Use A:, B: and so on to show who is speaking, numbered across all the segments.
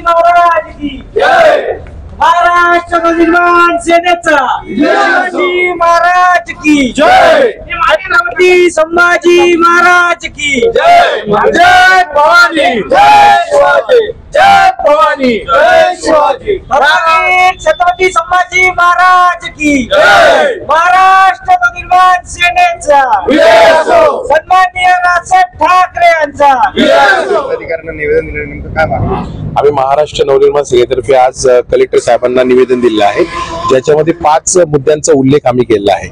A: महाराज की जय। महाराष्ट्र नवनिर्माण सेनेचा शिवाजी महाराज की जय। छत्रपती संभाजी महाराज की जय। जय भवानी जय शिवाजी जय भवानी जय शिवाजी। छत्रपती संभाजी महाराज की जय। महाराष्ट्र नवनिर्माण सेनेचा सन्माननीय राजसाहेब ठाकरे यांचा
B: अधिकाऱ्यांना निवेदन दिलं, नेमकं काय मागणी?
C: आम्ही महाराष्ट्र नवनिर्माण सेनेतर्फे आज कलेक्टर साहेबांना निवेदन दिलेलं आहे, ज्याच्यामध्ये 5 मुद्द्यांचा उल्लेख आम्ही केला आहे।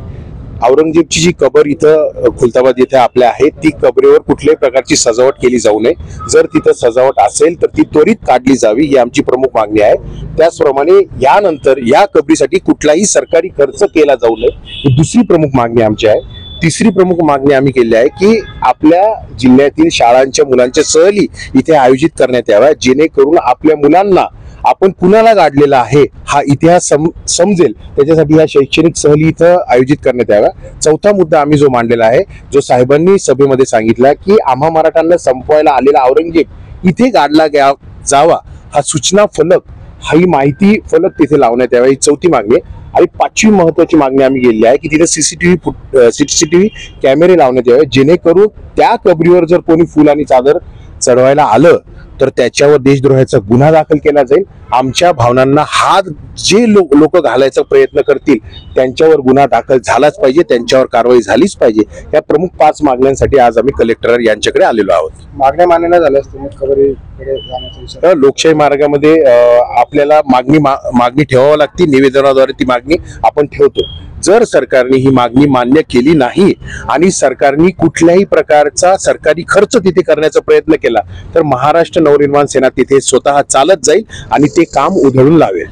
C: औरंगजेबची जी कबर इथं खुलताबाद येथे आपल्या आहे, ती कबरेवर कुठल्याही प्रकारची सजावट केली जाऊ नये। जर तिथं सजावट असेल तर ती त्वरित काढली जावी, ही आमची प्रमुख मागणी आहे। त्याचप्रमाणे यानंतर या कबरीसाठी कुठलाही सरकारी खर्च केला जाऊ नये, ही दुसरी प्रमुख मागणी आमची आहे। तिसरी प्रमुख मागणी आम्ही केली आहे की आपल्या जिल्ह्यातील शाळांच्या मुलांच्या सहली इथे आयोजित करण्यात याव्या, जेणेकरून आपल्या मुलांना आपण कुणाला गाडलेला आहे हा इतिहास समजेल, त्याच्यासाठी ह्या शैक्षणिक सहली इथं आयोजित करण्यात याव्या। चौथा मुद्दा आम्ही जो मांडलेला आहे, जो साहेबांनी सभेमध्ये सांगितला की आम्हा मराठ्यांना संपवायला आलेला औरंगजेब इथे गाडला जावा, हा सूचना फलक, ही माहिती फलक तिथे लावण्यात यावा, ही चौथी मागणी आहे। आणि 5वी महत्वाची मागणी आम्ही केली आहे की तिथे सीसीटीव्ही कॅमेरे लावण्यात यावे, जेणेकरून त्या कबरीवर जर कोणी फुल आणि चादर चढवायला आलं तर त्याच्यावर देशद्रोहाचा गुन्हा दाखल केला जाईल। आमच्या भावनांना हात जे लोक घालायचा प्रयत्न करतील त्यांच्यावर गुन्हा दाखल झालाच पाहिजे, त्यांच्यावर कारवाई झालीच पाहिजे। या प्रमुख 5 मागण्यांसाठी आज आम्ही कलेक्टर यांच्याकडे आलेलो आहोत।
B: मागण्या मान्य नाही झाल्यास तुम्ही खबरीकडे जाण्याचा विचार?
C: लोकशाही मार्गामध्ये आपल्याला मागणी ठेवावी लागते, निवेदनाद्वारे ती मागणी आपण ठेवतो। जर सरकारने ही मागणी मान्य केली नाही आणि सरकारने कुठल्याही प्रकारचा सरकारी खर्च तिथे करण्याचा प्रयत्न केला तर महाराष्ट्र नवनिर्माण सेना तिथे स्वतः चालत जाईल आणि ते काम उधळून लावेल।